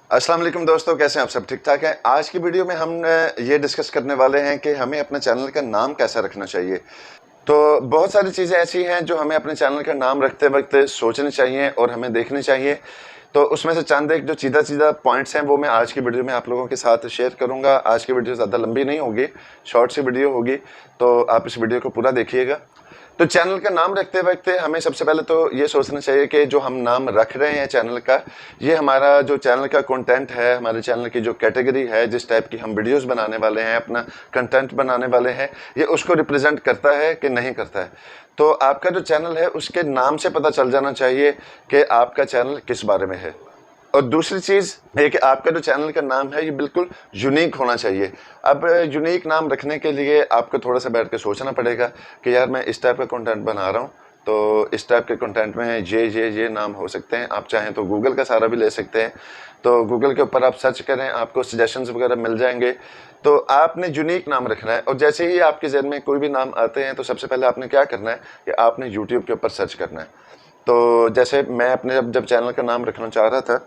अस्सलाम वालेकुम दोस्तों, कैसे हैं आप सब? ठीक ठाक हैं। आज की वीडियो में हम ये डिस्कस करने वाले हैं कि हमें अपने चैनल का नाम कैसा रखना चाहिए। तो बहुत सारी चीज़ें ऐसी हैं जो हमें अपने चैनल का नाम रखते वक्त सोचनी चाहिए और हमें देखनी चाहिए। तो उसमें से चंद एक जो सीधा पॉइंट्स हैं वो मैं आज की वीडियो में आप लोगों के साथ शेयर करूंगा। आज की वीडियो ज़्यादा लंबी नहीं होगी, शॉर्ट सी वीडियो होगी, तो आप इस वीडियो को पूरा देखिएगा। तो चैनल का नाम रखते वक्त हमें सबसे पहले तो ये सोचना चाहिए कि जो हम नाम रख रहे हैं चैनल का, ये हमारा जो चैनल का कंटेंट है, हमारे चैनल की जो कैटेगरी है, जिस टाइप की हम वीडियोस बनाने वाले हैं, अपना कंटेंट बनाने वाले हैं, ये उसको रिप्रेजेंट करता है कि नहीं करता है। तो आपका जो चैनल है उसके नाम से पता चल जाना चाहिए कि आपका चैनल किस बारे में है। और दूसरी चीज़ है कि आपका जो चैनल का नाम है ये बिल्कुल यूनिक होना चाहिए। अब यूनिक नाम रखने के लिए आपको थोड़ा सा बैठ के सोचना पड़ेगा कि यार मैं इस टाइप का कंटेंट बना रहा हूँ, तो इस टाइप के कंटेंट में ये नाम हो सकते हैं। आप चाहें तो गूगल का सहारा भी ले सकते हैं। तो गूगल के ऊपर आप सर्च करें, आपको सजेशंस वगैरह मिल जाएंगे। तो आपने यूनिक नाम रखना है और जैसे ही आपके जहन में कोई भी नाम आते हैं तो सबसे पहले आपने क्या करना है कि आपने यूट्यूब के ऊपर सर्च करना है। तो जैसे मैं अपने जब चैनल का नाम रखना चाह रहा था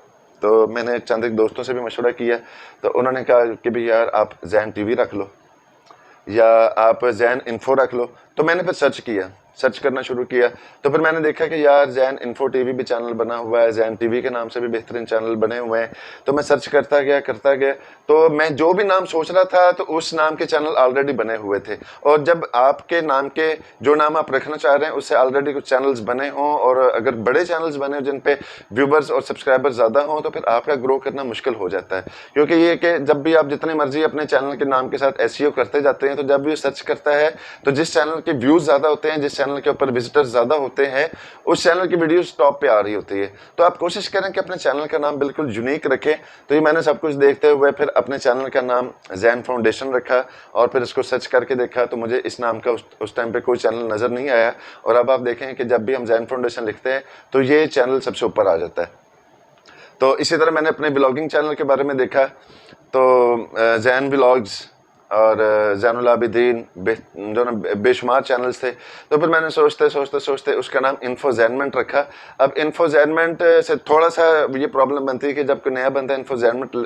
तो मैंने चंद एक दोस्तों से भी मशवरा किया, तो उन्होंने कहा कि भाई यार आप जैन टीवी रख लो या आप जैन इन्फो रख लो। तो मैंने फिर सर्च करना शुरू किया। तो फिर मैंने देखा कि यार जैन इन्फो टीवी भी चैनल बना हुआ है, जैन टीवी के नाम से भी बेहतरीन चैनल बने हुए हैं। तो मैं सर्च करता गया, तो मैं जो भी नाम सोच रहा था तो उस नाम के चैनल ऑलरेडी बने हुए थे। और जब आपके नाम के जो नाम आप रखना चाह रहे हैं उससे ऑलरेडी कुछ चैनल्स बने हों और अगर बड़े चैनल्स बने हों जिन पे व्यूवर्स और सब्सक्राइबर्स ज़्यादा हों, तो फिर आपका ग्रो करना मुश्किल हो जाता है। क्योंकि ये कि जब भी आप जितने मर्जी अपने चैनल के नाम के साथ एसईओ करते जाते हैं, तो जब भी सर्च करता है तो जिस चैनल के व्यूज़ ज़्यादा होते हैं, जिस चैनल के ऊपर विजिटर्स ज़्यादा होते हैं, उस चैनल की वीडियोस टॉप पे आ रही होती है। तो आप कोशिश करें कि अपने चैनल का नाम बिल्कुल यूनिक रखें। तो ये मैंने सब कुछ देखते हुए फिर अपने चैनल का नाम जैन फाउंडेशन रखा और फिर इसको सर्च करके देखा तो मुझे इस नाम का उस टाइम पे कोई चैनल नज़र नहीं आया। और अब आप देखें कि जब भी हम जैन फाउंडेशन लिखते हैं तो ये चैनल सबसे ऊपर आ जाता है। तो इसी तरह मैंने अपने ब्लॉगिंग चैनल के बारे में देखा, तो जैन व्लॉग्स और ज़ैनुल आबिदीन जो ना बेशुमार चैनल्स थे। तो फिर मैंने सोचते उसका नाम इन्फोजैनमेंट रखा। अब इन्फोजैनमेंट से थोड़ा सा ये प्रॉब्लम बनती है कि जब कोई नया बंदा इन्फोजैनमेंट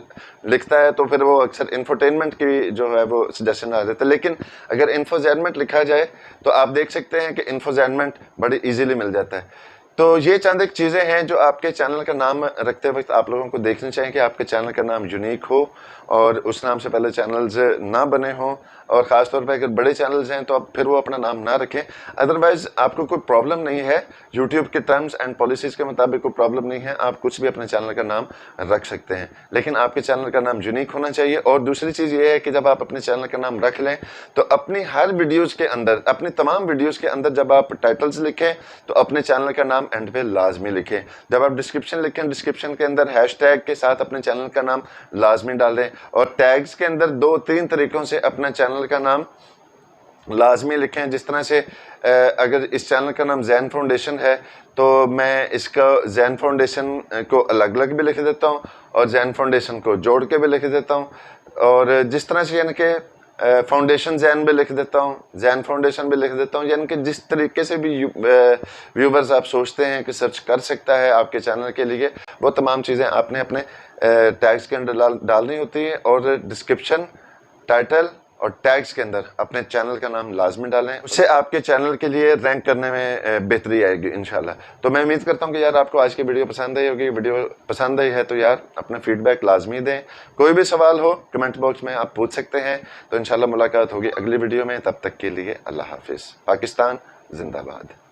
लिखता है तो फिर वो अक्सर इन्फोटेनमेंट की जो है वो सजेशन आ जाता है। लेकिन अगर इन्फोजैनमेंट लिखा जाए तो आप देख सकते हैं कि इन्फोजैनमेंट बड़ी ईजीली मिल जाता है। तो ये चंद एक चीज़ें हैं जो आपके चैनल का नाम रखते वक्त आप लोगों को देखनी चाहिए कि आपके चैनल का नाम यूनिक हो और उस नाम से पहले चैनल्स ना बने हों। और ख़ास तौर पे अगर बड़े चैनल्स हैं तो आप फिर वो अपना नाम ना रखें। अदरवाइज़ आपको कोई प्रॉब्लम नहीं है, यूट्यूब के टर्म्स एंड पॉलिसीज़ के मुताबिक कोई प्रॉब्लम नहीं है, आप कुछ भी अपने चैनल का नाम रख सकते हैं, लेकिन आपके चैनल का नाम यूनिक होना चाहिए। और दूसरी चीज़ ये है कि जब आप अपने चैनल का नाम रख लें तो अपनी हर वीडियोज़ के अंदर, अपनी तमाम वीडियोज़ के अंदर जब आप टाइटल्स लिखें तो अपने चैनल का नाम एंड पे लाजमी लिखें। जब आप डिस्क्रिप्शन लिखें, डिस्क्रिप्शन के अंदर हैशटैग के साथ अपने चैनल का नाम लाजमी डालें। और टैग्स के अंदर 2-3 तरीकों से अपना चैनल का नाम लाजमी लिखें। जिस तरह से अगर इस चैनल का नाम जैन फाउंडेशन है तो मैं इसका जैन फाउंडेशन को अलग अलग भी लिख देता हूँ और जैन फाउंडेशन को जोड़ के भी लिख देता हूँ। और जिस तरह से यानी कि फाउंडेशन जैन भी लिख देता हूँ, जैन फाउंडेशन भी लिख देता हूँ, यानी कि जिस तरीके से भी व्यूवर्स आप सोचते हैं कि सर्च कर सकता है आपके चैनल के लिए, वो तमाम चीज़ें आपने अपने टैग्स के अंदर डालनी होती है। और डिस्क्रिप्शन, टाइटल और टैग्स के अंदर अपने चैनल का नाम लाजमी डालें, उससे आपके चैनल के लिए रैंक करने में बेहतरी आएगी इंशाल्लाह। तो मैं उम्मीद करता हूं कि यार आपको आज की वीडियो पसंद आई होगी। वीडियो पसंद आई है तो यार अपना फीडबैक लाजमी दें। कोई भी सवाल हो कमेंट बॉक्स में आप पूछ सकते हैं। तो इंशाल्लाह मुलाकात होगी अगली वीडियो में, तब तक के लिए अल्लाह हाफिज़। पाकिस्तान जिंदाबाद।